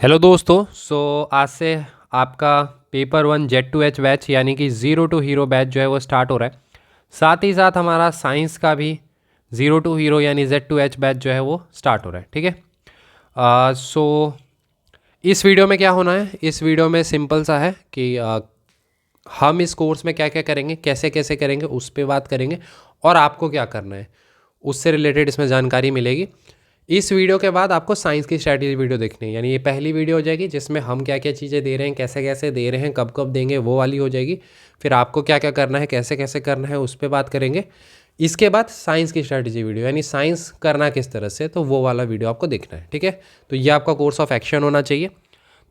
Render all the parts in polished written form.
Hello दोस्तों। आज से आपका paper 1 Z to H batch यानी कि ज़ीरो टू हीरो बैच जो है वो स्टार्ट हो रहा है। साथ ही साथ हमारा साइंस का भी ज़ीरो टू हीरो यानी Z to H बैच जो है वो स्टार्ट हो रहा है। ठीक है। इस वीडियो में क्या होना है, इस वीडियो में सिंपल सा है कि हम इस कोर्स में क्या क्या करेंगे, कैसे कैसे करेंगे, उस पर बात करेंगे और आपको क्या करना है उससे रिलेटेड इसमें जानकारी मिलेगी। इस वीडियो के बाद आपको साइंस की स्ट्रैटेजी वीडियो देखनी है, यानी ये पहली वीडियो हो जाएगी जिसमें हम क्या क्या चीज़ें दे रहे हैं, कैसे कैसे दे रहे हैं, कब कब देंगे, वो वाली हो जाएगी। फिर आपको क्या क्या करना है, कैसे कैसे करना है, उस पर बात करेंगे। इसके बाद साइंस की स्ट्रैटेजी वीडियो यानी साइंस करना किस तरह से, तो वो वाला वीडियो आपको देखना है। ठीक है। तो ये आपका कोर्स ऑफ एक्शन होना चाहिए।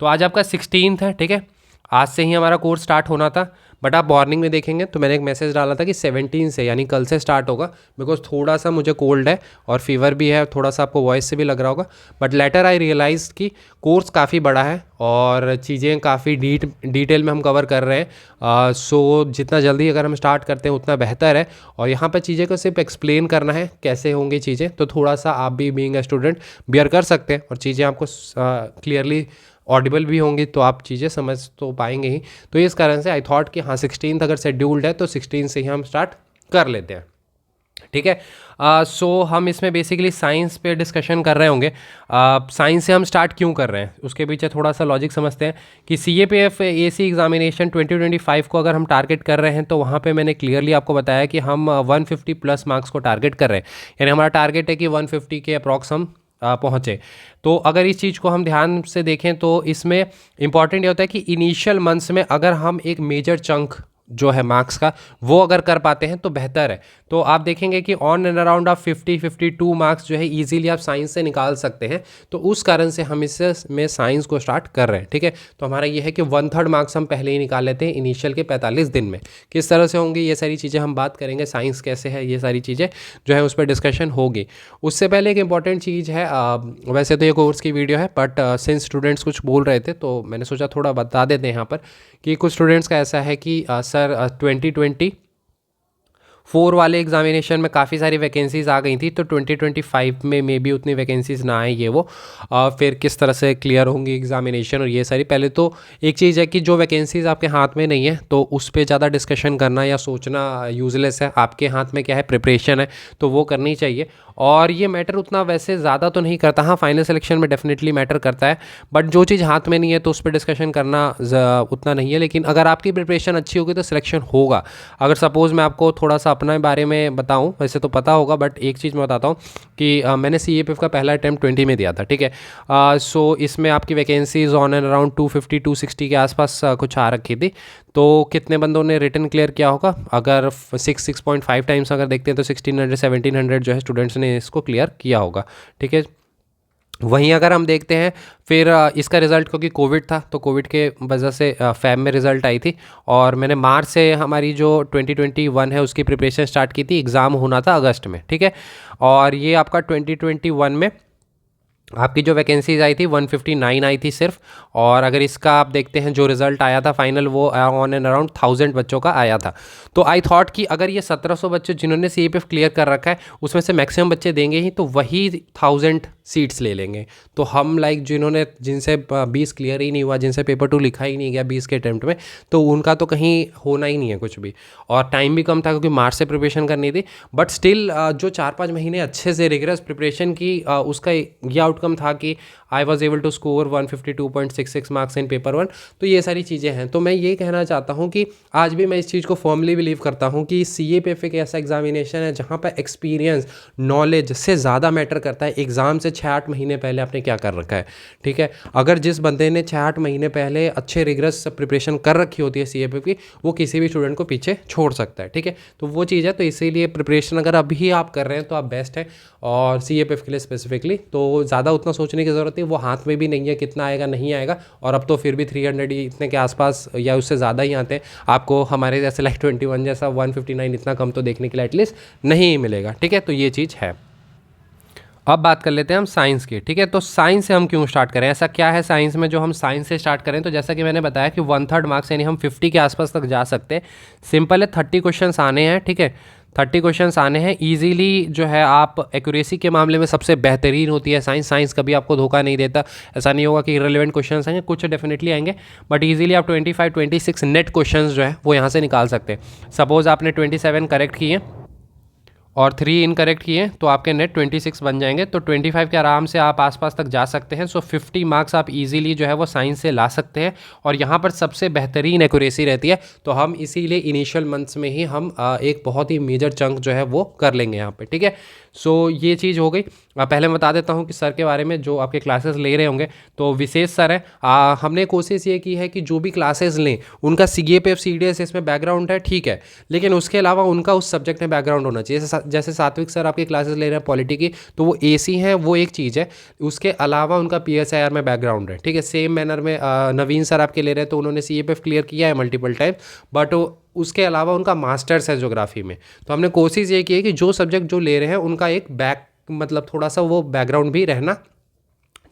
तो आज आपका 16th है। ठीक है। आज से ही हमारा कोर्स स्टार्ट होना था, बट आप मॉर्निंग में देखेंगे तो मैंने एक मैसेज डाला था कि 17 से यानी कल से स्टार्ट होगा। बिकॉज थोड़ा सा मुझे कोल्ड है और फीवर भी है, थोड़ा सा आपको वॉइस से भी लग रहा होगा। बट लेटर आई रियलाइज कि कोर्स काफ़ी बड़ा है और चीज़ें काफ़ी डिटेल में हम कवर कर रहे हैं। सो जितना जल्दी अगर हम स्टार्ट करते हैं उतना बेहतर है। और यहाँ पर चीज़ें को सिर्फ एक्सप्लेन करना है कैसे होंगी चीज़ें, तो थोड़ा सा आप भी बीइंग ए स्टूडेंट बियर कर सकते हैं और चीज़ें आपको क्लियरली ऑडिबल भी होंगी, तो आप चीज़ें समझ तो पाएंगे ही। तो इस कारण से आई थॉट कि हाँ 16th अगर शेड्यूल्ड है तो 16 से ही हम स्टार्ट कर लेते हैं। ठीक है। हम इसमें बेसिकली साइंस पे डिस्कशन कर रहे होंगे। साइंस से हम स्टार्ट क्यों कर रहे हैं उसके पीछे थोड़ा सा लॉजिक समझते हैं कि CAPF AC एग्जामिनेशन 2025 को अगर हम टारगेट कर रहे हैं तो वहाँ पे मैंने क्लियरली आपको बताया कि हम 150 प्लस मार्क्स को टारगेट कर रहे हैं। यानी हमारा टारगेट है कि 150 के अप्रॉक्स हम पहुँचे। तो अगर इस चीज़ को हम ध्यान से देखें तो इसमें इंपॉर्टेंट ये होता है कि इनिशियल मंथ्स में अगर हम एक मेजर चंक जो है मार्क्स का वो अगर कर पाते हैं तो बेहतर है। तो आप देखेंगे कि on and around of 52 marks जो है इजीली आप साइंस से निकाल सकते हैं। तो उस कारण से हम इससे में साइंस को स्टार्ट कर रहे हैं। ठीक है। तो हमारा ये है कि 1/3 मार्क्स हम पहले ही निकाल लेते हैं इनिशियल के 45 दिन में। किस तरह से होंगी ये सारी चीज़ें हम बात करेंगे, साइंस कैसे है, ये सारी चीज़ें जो है उस पर डिस्कशन होगी। उससे पहले एक इंपॉर्टेंट चीज़ है, वैसे तो ये कोर्स की वीडियो है बट सिंस स्टूडेंट्स कुछ बोल रहे थे तो मैंने सोचा थोड़ा बता देते हैं यहाँ पर कि कुछ स्टूडेंट्स का ऐसा है कि सर 2024 वाले एग्जामिनेशन में काफ़ी सारी वैकेंसीज़ आ गई थी, तो 2025 में मे बी उतनी वैकेंसीज़ ना आए ये वो। फिर किस तरह से क्लियर होंगी एग्जामिनेशन और ये सारी। पहले तो एक चीज़ है कि जो वैकेंसीज़ आपके हाथ में नहीं है तो उस पर ज़्यादा डिस्कशन करना या सोचना यूज़लेस है। आपके हाथ में क्या है, प्रिपरेशन है, तो वो करनी चाहिए। और ये मैटर उतना वैसे ज़्यादा तो नहीं करता, हाँ फाइनल सिलेक्शन में डेफिनेटली मैटर करता है, बट जो चीज़ हाथ में नहीं है तो उस पर डिस्कशन करना उतना नहीं है। लेकिन अगर आपकी प्रिपरेशन अच्छी होगी तो सिलेक्शन होगा। अगर सपोज़ मैं आपको थोड़ा सा अपने बारे में बताऊं, वैसे तो पता होगा बट एक चीज़ मैं बताता हूं कि मैंने CAPF का पहला अटैम्प्ट 20 में दिया था। ठीक है। इसमें आपकी वैकेंसीज ऑन एंड अराउंड 250 260 के आसपास कुछ आ रखी थी। तो कितने बंदों ने रिटर्न क्लियर किया होगा, अगर 6.5 टाइम्स अगर देखते हैं तो 1600 1700 जो है स्टूडेंट्स ने इसको क्लियर किया होगा। ठीक है। वहीं अगर हम देखते हैं फिर इसका रिज़ल्ट, क्योंकि कोविड था तो कोविड के वजह से फ़ेब में रिज़ल्ट आई थी और मैंने मार्च से हमारी जो 2021 है उसकी प्रिपरेशन स्टार्ट की थी। एग्ज़ाम होना था अगस्त में। ठीक है। और ये आपका 2021 में आपकी जो वैकेंसीज आई थी 159 आई थी सिर्फ। और अगर इसका आप देखते हैं जो रिज़ल्ट आया था फाइनल, वो ऑन एंड अराउंड 1000 बच्चों का आया था। तो आई थॉट कि अगर ये 1700 बच्चे जिन्होंने CAPF क्लियर कर रखा है उसमें से मैक्सिमम बच्चे देंगे ही तो वही 1000 सीट्स ले लेंगे। तो हम जिन्होंने जिनसे 20 क्लियर ही नहीं हुआ, जिनसे पेपर 2 लिखा ही नहीं गया 20 के अटैम्प्ट में, तो उनका तो कहीं होना ही नहीं है कुछ भी। और टाइम भी कम था क्योंकि मार्च से प्रिपरेशन करनी थी। बट स्टिल जो 4-5 महीने अच्छे से रिगरस प्रिपरेशन की, उसका ये आउटकम था कि I was able to score 152.66 marks in paper 1। तो ये सारी चीज़ें हैं। तो मैं ये कहना चाहता हूँ कि आज भी मैं इस चीज़ को फर्मली बिलीव करता हूँ कि CAPF एक ऐसा एग्जामिनेशन है जहाँ पर एक्सपीरियंस, नॉलेज से ज़्यादा मैटर करता है एग्ज़ाम से 6-8 महीने पहले आपने क्या कर रखा है। ठीक है। अगर जिस बंदे ने 6-8 महीने पहले अच्छे रिगरस प्रिपरेशन कर रखी होती है CAPF की, वो किसी भी स्टूडेंट को पीछे छोड़ सकता है। ठीक है। तो वो चीज़ है। तो इसीलिए प्रिपरेशन अगर अभी आप कर रहे हैं तो आप बेस्ट है। और CAPF के लिए स्पेसिफिकली तो ज़्यादा उतना सोचने की ज़रूरत है, वो हाथ में भी नहीं है कितना आएगा नहीं आएगा। और अब तो फिर भी 300 ही इतने के आसपास या उससे ज़्यादा ही आते हैं। आपको हमारे जैसे 21 जैसा 159 इतना कम तो देखने के लिए एटलीस्ट नहीं मिलेगा। ठीक है। तो ये चीज़ है। अब बात कर लेते हैं हम साइंस की। ठीक है। तो साइंस से हम क्यों स्टार्ट करें, ऐसा क्या है साइंस में जो हम साइंस से स्टार्ट करें। तो जैसा कि मैंने बताया कि 1/3 मार्क्स यानी हम 50 के आसपास तक जा सकते हैं। सिंपल है, 30 क्वेश्चन आने हैं। ठीक है। 30 क्वेश्चंस आने हैं ईजीली। जो है आप एक्यूरेसी के मामले में सबसे बेहतरीन होती है साइंस। साइंस कभी आपको धोखा नहीं देता। ऐसा नहीं होगा कि इररिलेवेंट क्वेश्चंस आएंगे, कुछ डेफिनेटली आएंगे, बट ईजिली आप 25-26 नेट क्वेश्चंस जो है वो यहाँ से निकाल सकते हैं। सपोज आपने 27 करेक्ट किए और 3 इनकरेक्ट किए तो आपके नेट 26 बन जाएंगे, तो 25 के आराम से आप आसपास तक जा सकते हैं। सो 50 मार्क्स आप इजीली जो है वो साइंस से ला सकते हैं, और यहाँ पर सबसे बेहतरीन एक्यूरेसी रहती है। तो हम इसीलिए इनिशियल मंथ्स में ही हम एक बहुत ही मेजर चंक जो है वो कर लेंगे यहाँ पे, ठीक है। सो ये चीज़ हो गई। पहले मैं बता देता हूँ कि सर के बारे में, जो आपके क्लासेस ले रहे होंगे तो विशेष सर हैं। हमने कोशिश ये की है कि जो भी क्लासेस लें उनका CAPF CDS इसमें बैकग्राउंड है, ठीक है, लेकिन उसके अलावा उनका उस सब्जेक्ट में बैकग्राउंड होना चाहिए। जैसे सात्विक सर आपकी क्लासेस ले रहे हैं पॉलिटी की, तो वो AC हैं, वो एक चीज़ है। उसके अलावा उनका PSIR में बैकग्राउंड है, ठीक है। सेम मैनर में नवीन सर आपके ले रहे हैं, तो उन्होंने CAPF क्लियर किया है मल्टीपल टाइम, बट उसके अलावा उनका मास्टर्स है ज्योग्राफी में। तो हमने कोशिश ये की है कि जो सब्जेक्ट जो ले रहे हैं उनका एक मतलब थोड़ा सा वो बैकग्राउंड भी रहना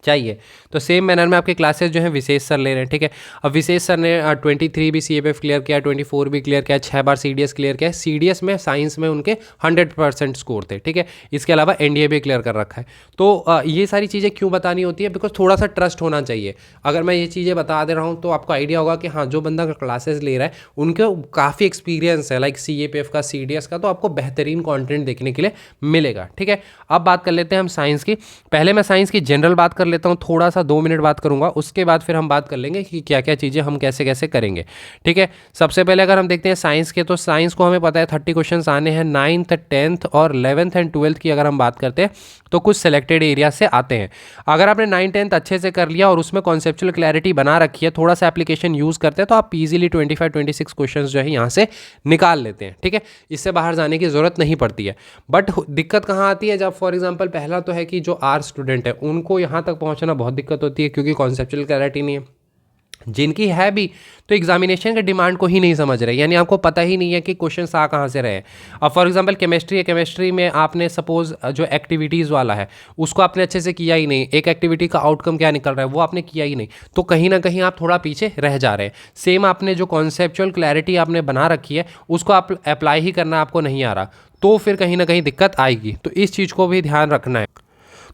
चाहिए। तो सेम मैनर में आपके क्लासेस जो हैं विशेष सर ले रहे हैं, ठीक है। अब विशेष सर ने 23 भी CAPF क्लियर किया, 24 भी क्लियर किया, 6 बार CDS क्लियर किया है। CDS में साइंस में उनके 100% स्कोर थे, ठीक है। इसके अलावा NDA भी क्लियर कर रखा है। तो ये सारी चीज़ें क्यों बतानी होती है, बिकॉज थोड़ा सा ट्रस्ट होना चाहिए। अगर मैं ये चीज़ें बता दे रहा हूँ तो आपको आइडिया होगा कि हाँ, जो बंदा क्लासेस ले रहा है उनके काफ़ी एक्सपीरियंस है, लाइक CAPF का, CDS का, तो आपको बेहतरीन कॉन्टेंट देखने के लिए मिलेगा, ठीक है। अब बात कर लेते हैं हम साइंस की। पहले मैं साइंस की जनरल बात कर लेता हूँ, थोड़ा सा 2 मिनट बात करूंगा, उसके बाद फिर हम बात कर लेंगे कि क्या क्या चीज़ें हम कैसे कैसे करेंगे, ठीक है। सबसे पहले अगर हम देखते हैं साइंस के, तो साइंस को हमें पता है 30 क्वेश्चंस आने हैं। 9th 10th और 11th एंड 12th की अगर हम बात करते हैं तो कुछ सेलेक्टेड एरिया से आते हैं। अगर आपने 9th 10th अच्छे से कर लिया और उसमें कॉन्सेप्चुअल क्लैरिटी बना रखी है, थोड़ा सा एप्लीकेशन यूज़ करते हैं, तो आप ईजिली 25-26 क्वेश्चन जो है यहाँ से निकाल लेते हैं, ठीक है। इससे बाहर जाने की ज़रूरत नहीं पड़ती है। बट दिक्कत कहाँ आती है, जब फॉर एग्जाम्पल पहला तो है कि जो आर स्टूडेंट है उनको यहाँ तक पहुँचना बहुत दिक्कत होती है, क्योंकि कॉन्सेप्चुअल क्लैरिटी नहीं है। जिनकी है भी तो एग्जामिनेशन के डिमांड को ही नहीं समझ रहे, यानी आपको पता ही नहीं है कि क्वेश्चन आ कहाँ से रहे। अब फॉर एग्जांपल केमिस्ट्री है, केमिस्ट्री में आपने सपोज जो एक्टिविटीज़ वाला है उसको आपने अच्छे से किया ही नहीं, एक एक्टिविटी का आउटकम क्या निकल रहा है वो आपने किया ही नहीं, तो कहीं ना कहीं आप थोड़ा पीछे रह जा रहे हैं। सेम आपने जो कॉन्सेप्चुअल क्लैरिटी आपने बना रखी है उसको आप अप्लाई ही करना आपको नहीं आ रहा, तो फिर कहीं ना कहीं दिक्कत आएगी। तो इस चीज़ को भी ध्यान रखना है।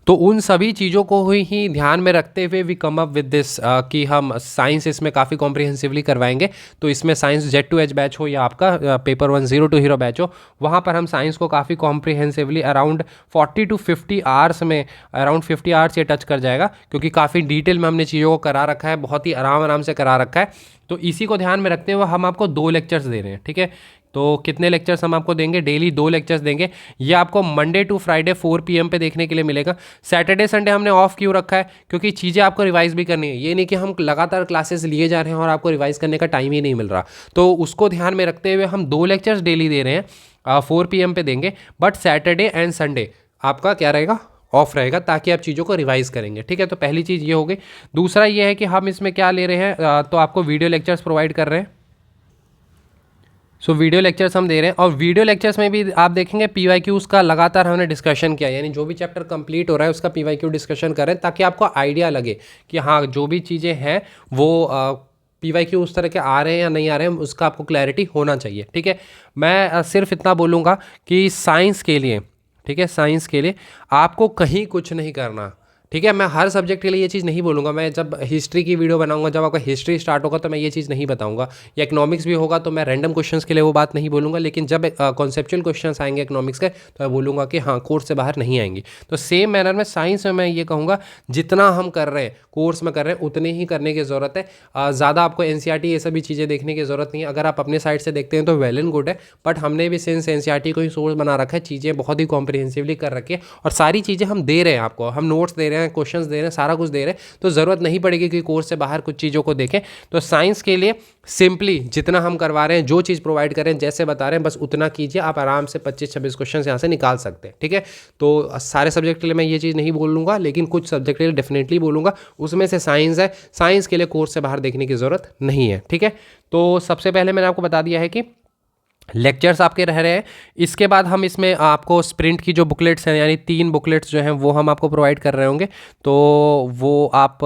तो उन सभी चीज़ों को ही ध्यान में रखते हुए we come up with this कि हम साइंस इसमें काफ़ी कॉम्प्रिहेंसिवली करवाएंगे। तो इसमें साइंस Z2H बैच हो या आपका पेपर 1 0 to हीरो बैच हो, वहाँ पर हम साइंस को काफ़ी कॉम्प्रिहेंसिवली अराउंड 40 to 50 आवर्स में, अराउंड 50 आवर्स ये टच कर जाएगा, क्योंकि काफ़ी डिटेल में हमने चीज़ों को करा रखा है, बहुत ही आराम से करा रखा है। तो इसी को ध्यान में रखते हुए हम आपको 2 लेक्चर्स दे रहे हैं, ठीक है। तो कितने लेक्चर्स हम आपको देंगे, डेली 2 लेक्चर्स देंगे। ये आपको मंडे टू फ्राइडे 4 PM पे देखने के लिए मिलेगा। सैटरडे संडे हमने ऑफ क्यों रखा है, क्योंकि चीज़ें आपको रिवाइज भी करनी है। ये नहीं कि हम लगातार क्लासेस लिए जा रहे हैं और आपको रिवाइज करने का टाइम ही नहीं मिल रहा, तो उसको ध्यान में रखते हुए हम 2 लेक्चर्स डेली दे रहे हैं, 4 PM पे देंगे। बट सैटरडे एंड संडे आपका क्या रहेगा, ऑफ रहेगा, ताकि आप चीज़ों को रिवाइज करेंगे, ठीक है। तो पहली चीज़ ये हो गई। दूसरा ये है कि हम इसमें क्या ले रहे हैं, तो आपको वीडियो लेक्चर्स प्रोवाइड कर रहे हैं। सो वीडियो लेक्चर्स हम दे रहे हैं, और वीडियो लेक्चर्स में भी आप देखेंगे PYQs का लगातार हमने डिस्कशन किया, यानी जो भी चैप्टर कंप्लीट हो रहा है उसका PYQ डिस्कशन करें, ताकि आपको आइडिया लगे कि हाँ जो भी चीज़ें हैं वो PYQ उस तरह के आ रहे हैं या नहीं आ रहे हैं, उसका आपको क्लैरिटी होना चाहिए, ठीक है। मैं सिर्फ इतना बोलूँगा कि साइंस के लिए, ठीक है, साइंस के लिए आपको कहीं कुछ नहीं करना, ठीक है। मैं हर सब्जेक्ट के लिए ये चीज़ नहीं बोलूँगा। मैं जब हिस्ट्री की वीडियो बनाऊंगा, जब आपका हिस्ट्री स्टार्ट होगा तो मैं ये चीज़ नहीं बताऊंगा, या इकोनॉमिक्स भी होगा तो मैं रैंडम क्वेश्चंस के लिए वो बात नहीं बोलूँगा। लेकिन जब कॉन्सेप्चुअल क्वेश्चंस आएंगे इकोनॉमिक्स के, तो मैं बोलूँगा कि हाँ कोर्स से बाहर नहीं आएंगी। तो सेम मैनर में साइंस में मैं ये कहूँगा, जितना हम कर रहे हैं कोर्स में कर रहे हैं उतने ही करने की ज़रूरत है। ज़्यादा आपको NCERT ये सभी चीज़ें देखने की ज़रूरत नहीं है। अगर आप अपने साइड से देखते हैं तो वेल एंड गुड है, बट हमने भी सिंस NCERT को ही सोर्स बना रखा है, चीज़ें बहुत ही कॉम्प्रिहेंसिवली कर रखी है, और सारी चीज़ें हम दे रहे हैं आपको, हम नोट्स दे रहे हैं, क्वेश्चंस दे रहे हैं, सारा कुछ दे रहे हैं। तो ज़रूरत नहीं पड़ेगी कि कोर्स से बाहर कुछ चीज़ों को देखें। तो साइंस के लिए सिंपली जितना हम करवा रहे हैं, जो चीज़ प्रोवाइड कर रहे हैं, जैसे बता रहे हैं, बस उतना कीजिए, आप आराम से 25-26 क्वेश्चन यहाँ से निकाल सकते हैं, ठीक है। तो सारे सब्जेक्ट के लिए मैं ये चीज़ नहीं बोलूँगा, लेकिन कुछ सब्जेक्ट के लिए डेफिनेटली बोलूँगा। उसमें से साइंस है, साइंस के लिए कोर्स से बाहर देखने की ज़रूरत नहीं है, ठीक है। तो सबसे पहले मैंने आपको बता दिया है कि लेक्चर्स आपके रह रहे हैं। इसके बाद हम इसमें आपको स्प्रिंट की जो बुकलेट्स हैं, यानी 3 बुकलेट्स जो हैं वो हम आपको प्रोवाइड कर रहे होंगे, तो वो आप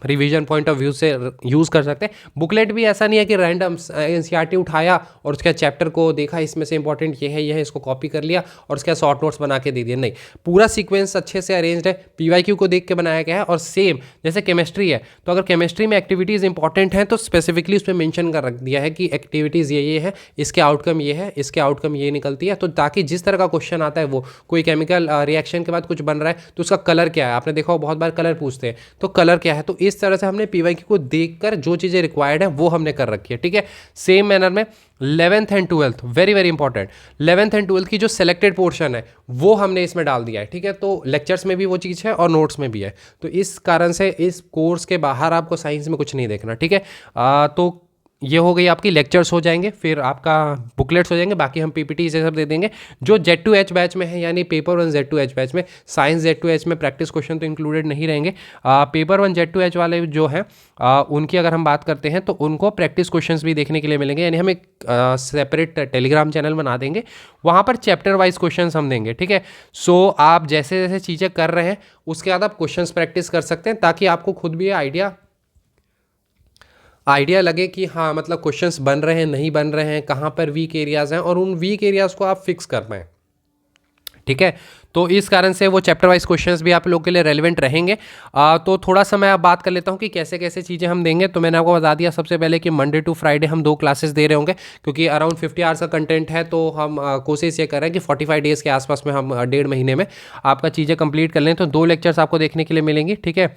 रिवीजन पॉइंट ऑफ व्यू से यूज़ कर सकते हैं। बुकलेट भी ऐसा नहीं है कि रैंडम एनसीईआरटी उठाया और उसके चैप्टर को देखा, इसमें से इंपॉर्टेंट ये है, इसको कॉपी कर लिया और उसके शॉर्ट नोट्स बना के दे दिए। नहीं, पूरा सीक्वेंस अच्छे से अरेंज्ड है, पीवाईक्यू को देख के बनाया गया है। और सेम जैसे केमिस्ट्री है, तो अगर केमिस्ट्री में एक्टिविटीज़ इंपॉर्टेंट हैं तो स्पेसिफिकली उसमें मेंशन कर रख दिया है कि एक्टिविटीज़ ये है, इसके आउटकम ये है, इसके आउटकम ये निकलती है। तो ताकि जिस तरह का क्वेश्चन आता है, वो कोई केमिकल रिएक्शन के बाद कुछ बन रहा है तो उसका कलर क्या है, आपने देखा हो बहुत बार कलर पूछते हैं, तो कलर क्या है, तो इस तरह से हमने पीवाईक्यू को देखकर जो चीज़ें रिक्वायर्ड है वो हमने कर रखी है। ठीक है, सेम मैनर में 11th and 12th, very very important, 11th and 12th की जो सेलेक्टेड पोर्शन है वो हमने इसमें डाल दिया है। ठीक है, तो लेक्चर्स में भी वो चीज़ है और नोट्स में भी है। तो इस कारण से इस कोर्स के बाहर आपको साइंस में कुछ नहीं देखना। ठीक है, तो ये हो गई आपकी लेक्चर्स हो जाएंगे, फिर आपका बुकलेट्स हो जाएंगे, बाकी हम पीपीटी ये सब दे देंगे। जो Z2H बैच में है, यानी पेपर 1 Z2H बैच में, साइंस Z2H में प्रैक्टिस क्वेश्चन तो इंक्लूडेड नहीं रहेंगे। पेपर 1 Z2H वाले जो हैं उनकी अगर हम बात करते हैं तो उनको प्रैक्टिस क्वेश्चंस भी देखने के लिए मिलेंगे, यानी हम एक सेपरेट टेलीग्राम चैनल बना देंगे, वहाँ पर चैप्टर वाइज क्वेश्चंस हम देंगे। ठीक है, सो आप जैसे जैसे चीज़ें कर रहे हैं उसके बाद आप क्वेश्चंस प्रैक्टिस कर सकते हैं, ताकि आपको खुद भी आइडिया लगे कि हाँ, मतलब क्वेश्चंस बन रहे हैं नहीं बन रहे हैं, कहाँ पर वीक एरियाज़ हैं, और उन वीक एरियाज़ को आप फिक्स कर पाएँ। ठीक है, तो इस कारण से वो चैप्टर वाइज क्वेश्चंस भी आप लोग के लिए रेलिवेंट रहेंगे। तो थोड़ा सा मैं अब बात कर लेता हूँ कि कैसे कैसे चीज़ें हम देंगे। तो मैंने आपको बता दिया सबसे पहले कि मंडे टू फ्राइडे हम 2 क्लासेस दे रहे होंगे, क्योंकि अराउंड 50 आवर्स का कंटेंट है। तो हम कोशिश ये कर रहे हैं कि 45 डेज़ के आसपास में हम 1.5 महीने में आपका चीज़ें कंप्लीट कर लें। तो 2 लेक्चर्स आपको देखने के लिए मिलेंगी। ठीक है,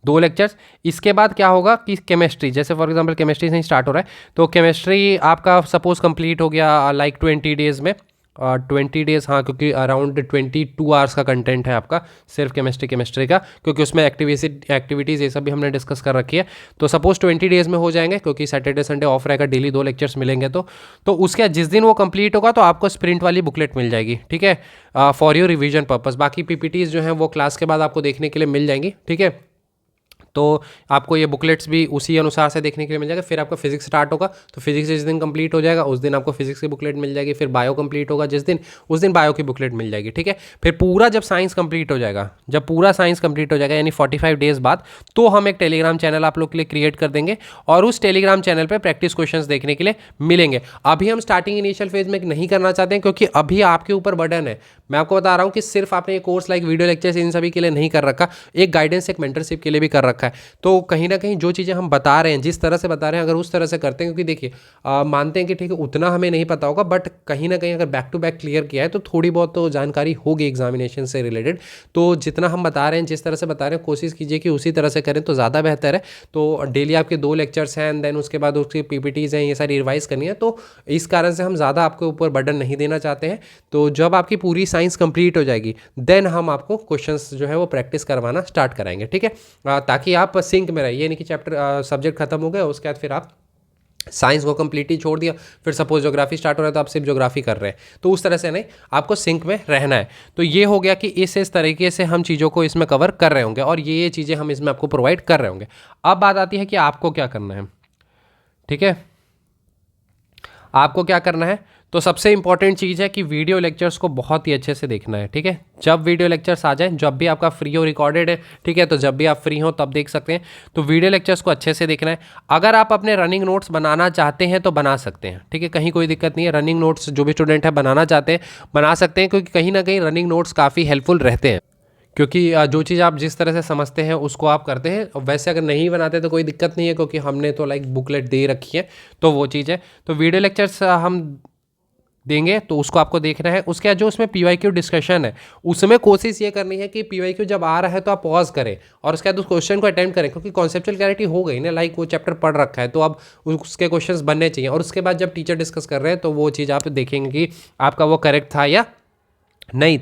2 लेक्चर्स। इसके बाद क्या होगा कि केमिस्ट्री, जैसे फॉर एग्जांपल केमिस्ट्री से ही स्टार्ट हो रहा है, तो केमिस्ट्री आपका सपोज कंप्लीट हो गया लाइक 20 डेज़ में, 20 डेज़, हाँ, क्योंकि अराउंड 22 आवर्स का कंटेंट है आपका सिर्फ केमिस्ट्री का, क्योंकि उसमें एक्टिविटीज़ ये सब भी हमने डिस्कस कर रखी है। तो सपोज 20 डेज़ में हो जाएंगे, क्योंकि सैटरडे संडे ऑफ रहेगा, डेली 2 लेक्चर्स मिलेंगे। तो उसके जिस दिन वो कंप्लीट होगा तो आपको स्प्रिंट वाली बुकलेट मिल जाएगी। ठीक है, फॉर योर रिवीजन पर्पस। बाकी पीपीटीज़ जो हैं वो क्लास के बाद आपको देखने के लिए मिल जाएंगी। ठीक है, तो आपको ये बुकलेट्स भी उसी अनुसार से देखने के लिए मिल जाएगा। फिर आपका फिजिक्स स्टार्ट होगा, तो फिजिक्स जिस दिन कंप्लीट हो जाएगा उस दिन आपको फिजिक्स की बुकलेट मिल जाएगी। फिर बायो कंप्लीट होगा जिस दिन, उस दिन बायो की बुकलेट मिल जाएगी। ठीक है, फिर पूरा जब साइंस कंप्लीट हो जाएगा, जब पूरा साइंस कंप्लीट हो जाएगा यानी 45 डेज़ बाद, तो हम एक टेलीग्राम चैनल आप लोग के लिए क्रिएट कर देंगे और उस टेलीग्राम चैनल पर प्रैक्टिस क्वेश्चन देखने के लिए मिलेंगे। अभी हम स्टार्टिंग इनिशियल फेज में नहीं करना चाहते हैं, क्योंकि अभी आपके ऊपर बर्डन है। मैं आपको बता रहा हूँ कि सिर्फ आपने ये कोर्स लाइक वीडियो लेक्चर्स इन सभी के लिए नहीं कर रखा, एक गाइडेंस, एक मेंटरशिप के लिए भी कर रखा है। तो कहीं ना कहीं जो चीज़ें हम बता रहे हैं, जिस तरह से बता रहे हैं, अगर उस तरह से करते हैं, क्योंकि देखिए मानते हैं कि ठीक है उतना हमें नहीं पता होगा, बट कहीं ना कहीं अगर बैक टू बैक क्लियर किया है तो थोड़ी बहुत तो जानकारी होगी एग्जामिनेशन से रिलेटेड। तो जितना हम बता रहे हैं, जिस तरह से बता रहे हैं, कोशिश कीजिए कि उसी तरह से करें तो ज़्यादा बेहतर है। तो डेली आपके 2 लेक्चर्स हैं, एंड देन उसके बाद उसकी पीपीटीज़ हैं, ये सारी रिवाइज करनी है। तो इस कारण से हम ज़्यादा आपके ऊपर बर्डन नहीं देना चाहते हैं। तो जब आपकी पूरी साइंस कंप्लीट हो जाएगी देन हम आपको क्वेश्चंस जो है वो प्रैक्टिस करवाना स्टार्ट कराएंगे। ठीक है, ताकि आप सिंक में रहिए, यानी कि चैप्टर सब्जेक्ट खत्म हो गया उसके बाद फिर आप साइंस को कंप्लीटली छोड़ दिया, फिर सपोज ज्योग्राफी स्टार्ट हो रहा है तो आप सिर्फ ज्योग्राफी कर रहे हैं, तो उस तरह से नहीं, आपको सिंक में रहना है। तो ये हो गया कि इस तरीके से हम चीज़ों को इसमें कवर कर रहे होंगे और ये चीज़ें हम इसमें आपको प्रोवाइड कर रहे होंगे। अब बात आती है कि आपको क्या करना है। ठीक है, आपको क्या करना है, तो सबसे इंपॉर्टेंट चीज़ है कि वीडियो लेक्चर्स को बहुत ही अच्छे से देखना है। ठीक है, जब वीडियो लेक्चर्स आ जाए, जब भी आपका फ्री हो, रिकॉर्डेड है, ठीक है, तो जब भी आप फ्री हो तब देख सकते हैं। तो वीडियो लेक्चर्स को अच्छे से देखना है। अगर आप अपने रनिंग नोट्स बनाना चाहते हैं तो बना सकते हैं। ठीक है, कहीं कोई दिक्कत नहीं है, रनिंग नोट्स जो भी स्टूडेंट है बनाना चाहते हैं बना सकते हैं, क्योंकि कहीं ना कहीं रनिंग नोट्स काफ़ी हेल्पफुल रहते हैं, क्योंकि जो चीज़ आप जिस तरह से समझते हैं उसको आप करते हैं। वैसे अगर नहीं बनाते तो कोई दिक्कत नहीं है, क्योंकि हमने तो लाइक बुकलेट दे रखी है, तो वो चीज़ है। तो वीडियो लेक्चर्स हम देंगे तो उसको आपको देखना है। उसके बाद जो उसमें पीवाईक्यू डिस्कशन है उसमें कोशिश ये करनी है कि पीवाईक्यू जब आ रहा है तो आप पॉज करें और उसके बाद उस क्वेश्चन को अटेम्प्ट करें, क्योंकि कॉन्सेप्चुअल क्लैरिटी हो गई ना, लाइक वो चैप्टर पढ़ रखा है तो अब उसके क्वेश्चंस बनने चाहिए। और उसके बाद जब टीचर डिस्कस कर रहे हैं तो वो चीज़ आप देखेंगे कि आपका वो करेक्ट था या नहीं।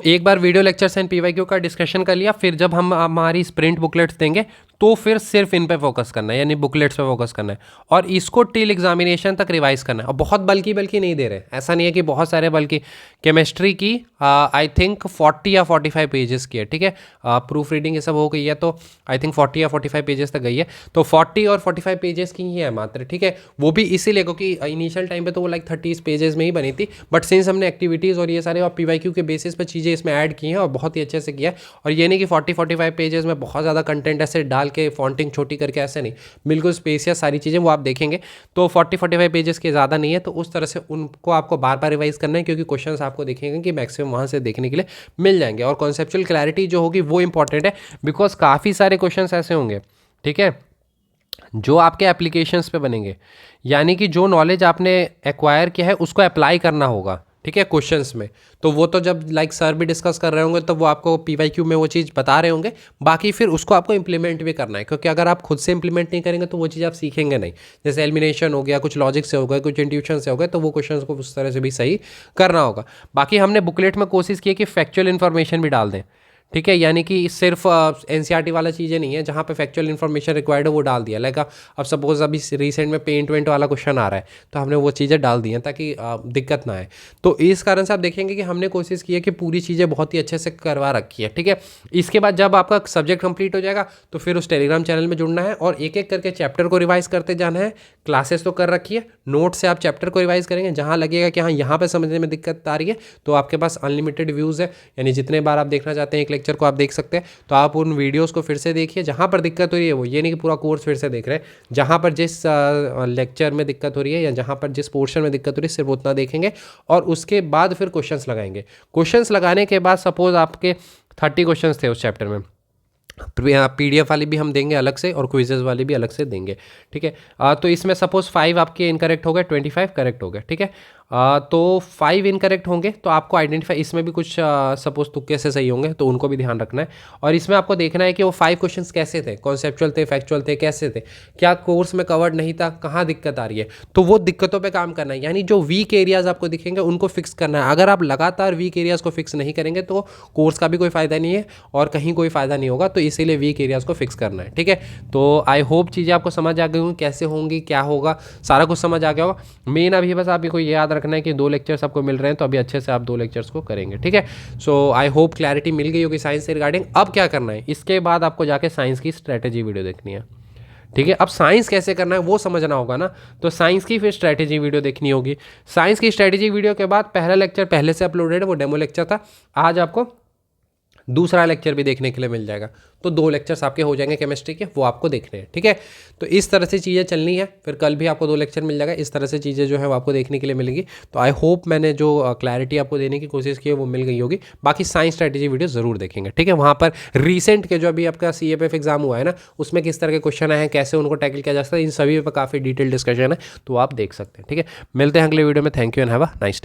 एक बार वीडियो लेक्चर्स एंड पीवाईक्यू का डिस्कशन कर लिया, फिर जब हम हमारी स्प्रिंट बुकलेट्स देंगे तो फिर सिर्फ इन पे फोकस करना है, यानी बुकलेट्स पे फोकस करना है और इसको टिल एग्जामिनेशन तक रिवाइज करना है। और बहुत बल्कि नहीं दे रहे, ऐसा नहीं है कि बहुत सारे बल्कि। केमिस्ट्री की आई थिंक 40 या 45 पेजेस की है, ठीक है। प्रूफ रीडिंग ये सब हो गई है तो आई थिंक 40 या 45 पेजेस तक गई है, तो 40 और 45 पेजेस की ही है मात्र, ठीक है। वो भी इसीलिए क्योंकि इनिशियल टाइम पे तो वो लाइक 30 पेजेस में ही बनी थी, बट सिंस हमने एक्टिविटीज़ और ये सारे और PYQ के बेसिस पे चीज़ें इसमें ऐड की हैं और बहुत ही अच्छे से किया है। और ये नहीं कि 40-45 पेजेस में बहुत ज़्यादा कंटेंट ऐसे डाल के फॉन्टिंग छोटी करके, ऐसे नहीं, बिल्कुल स्पेसियस सारी चीज़ें वो आप देखेंगे। तो 40-45 पेजेस के ज़्यादा नहीं है, तो उस तरह से उनको आपको बार बार रिवाइज करना है क्योंकि क्वेश्चंस आपको देखेंगे कि मैक्सिमम वहाँ से देखने के लिए मिल जाएंगे। और कॉन्सेप्चुअल क्लैरिटी जो होगी वो इंपॉर्टेंट है, बिकॉज काफ़ी सारे क्वेश्चंस ऐसे होंगे, ठीक है, जो आपके एप्लीकेशंस पे बनेंगे, यानी कि जो नॉलेज आपने एक्वायर किया है उसको अप्लाई करना होगा, ठीक है, क्वेश्चंस में। तो वो तो जब लाइक सर भी डिस्कस कर रहे होंगे तो वो आपको PYQ में वो चीज़ बता रहे होंगे, बाकी फिर उसको आपको इंप्लीमेंट भी करना है, क्योंकि अगर आप खुद से इंप्लीमेंट नहीं करेंगे तो वो चीज़ आप सीखेंगे नहीं। जैसे एलिमिनेशन हो गया, कुछ लॉजिक से हो गया, कुछ इंट्यूशन से हो गया, तो वो क्वेश्चन को उस तरह से भी सही करना होगा। बाकी हमने बुकलेट में कोशिश की है कि फैक्चुअल इन्फॉर्मेशन भी डाल दें, ठीक है, यानी कि सिर्फ NCERT वाला चीज़ें नहीं है, जहाँ पे फैक्चुअल इन्फॉर्मेशन रिक्वायर्ड है वो डाल दिया। लाइक अब सपोज अभी रिसेंट में पेंट वेंट वाला क्वेश्चन आ रहा है तो हमने वो चीज़ें डाल दी हैं ताकि दिक्कत ना आए। तो इस कारण से आप देखेंगे कि हमने कोशिश की है कि पूरी चीज़ें बहुत ही अच्छे से करवा रखी है, ठीक है। इसके बाद जब आपका सब्जेक्ट कंप्लीट हो जाएगा तो फिर उस टेलीग्राम चैनल में जुड़ना है और एक एक करके चैप्टर को रिवाइज करते जाना है। क्लासेस तो कर रखी है, नोट से आप चैप्टर को रिवाइज करेंगे, जहाँ लगेगा कि हाँ यहाँ पर समझने में दिक्कत आ रही है तो आपके पास अनलिमिटेड व्यूज़ है, यानी जितने बार आप देखना चाहते हैं एक लेक्चर को आप देख सकते हैं। तो आप उन वीडियोस को फिर से देखिए, जहाँ पर दिक्कत हो रही है वो, ये नहीं कि पूरा कोर्स फिर से देख रहे हैं, जहाँ पर जिस लेक्चर में दिक्कत हो रही है या जहाँ पर जिस पोर्शन में दिक्कत हो रही है सिर्फ उतना देखेंगे और उसके बाद फिर क्वेश्चंस लगाएंगे। क्वेश्चंस लगाने के बाद सपोज आपके 30 क्वेश्चंस थे उस चैप्टर में, PDF वाली भी हम देंगे अलग से और क्विजेज वाली भी अलग से देंगे, ठीक है। तो इसमें सपोज 5 आपके इनकरेक्ट हो गए, 25 करेक्ट हो गए, ठीक है। तो 5 इनकरेक्ट होंगे तो आपको आइडेंटिफाई, इसमें भी कुछ सपोज तुक्के से सही होंगे तो उनको भी ध्यान रखना है। और इसमें आपको देखना है कि वो 5 क्वेश्चंस कैसे थे, कॉन्सेप्चुअल थे, फैक्चुअल थे, कैसे थे, क्या कोर्स में कवर्ड नहीं था, कहाँ दिक्कत आ रही है, तो वो दिक्कतों पे काम करना है। यानी जो वीक एरियाज आपको दिखेंगे उनको फिक्स करना है। अगर आप लगातार वीक एरियाज को फिक्स नहीं करेंगे तो कोर्स का भी कोई फ़ायदा नहीं है और कहीं कोई फ़ायदा नहीं होगा, तो इसीलिए वीक एरियाज़ को फिक्स करना है, ठीक है। तो आई होप चीज़ें आपको समझ आ गई होंगी, कैसे होंगी, क्या होगा, सारा कुछ समझ आ गया होगा। मेन अभी बस आपको ये याद रखना है कि 2 लेक्चर्स आपको मिल रहे हैं तो अभी अच्छे से आप 2 लेक्चर्स को करेंगे, ठीक है। सो आई होप क्लैरिटी मिल गई होगी साइंस से रिगार्डिंग। अब क्या करना है, इसके बाद आपको जाके साइंस की स्ट्रैटेजी वीडियो देखनी है, ठीक है। अब साइंस कैसे करना है वो समझना होगा ना, तो साइंस की फिर स्ट्रैटेजी वीडियो देखनी होगी। साइंस की स्ट्रैटेजी वीडियो के बाद पहला लेक्चर पहले से अपलोडेड है, वो डेमो लेक्चर था, आज आपको दूसरा लेक्चर भी देखने के लिए मिल जाएगा। तो 2 लेक्चर्स आपके हो जाएंगे केमिस्ट्री के, वो आपको देखने हैं, ठीक है। तो इस तरह से चीज़ें चलनी है, फिर कल भी आपको 2 लेक्चर मिल जाएगा, इस तरह से चीज़ें जो है वो आपको देखने के लिए मिलेगी। तो आई होप मैंने जो क्लैरिटी आपको देने की कोशिश की है वो मिल गई होगी। बाकी साइंस स्ट्रैटेजी वीडियो ज़रूर देखेंगे, ठीक है। वहाँ पर रिसेंट के जो अभी आपका CFF एग्जाम हुआ है ना, उसमें किस तरह के क्वेश्चन आए हैं, कैसे उनको टैकल किया जा सकता है, इन सभी पर काफ़ी डिटेल डिस्कशन है, तो आप देख सकते हैं, ठीक है। मिलते हैं अगले वीडियो में। Thank you and have a nice day.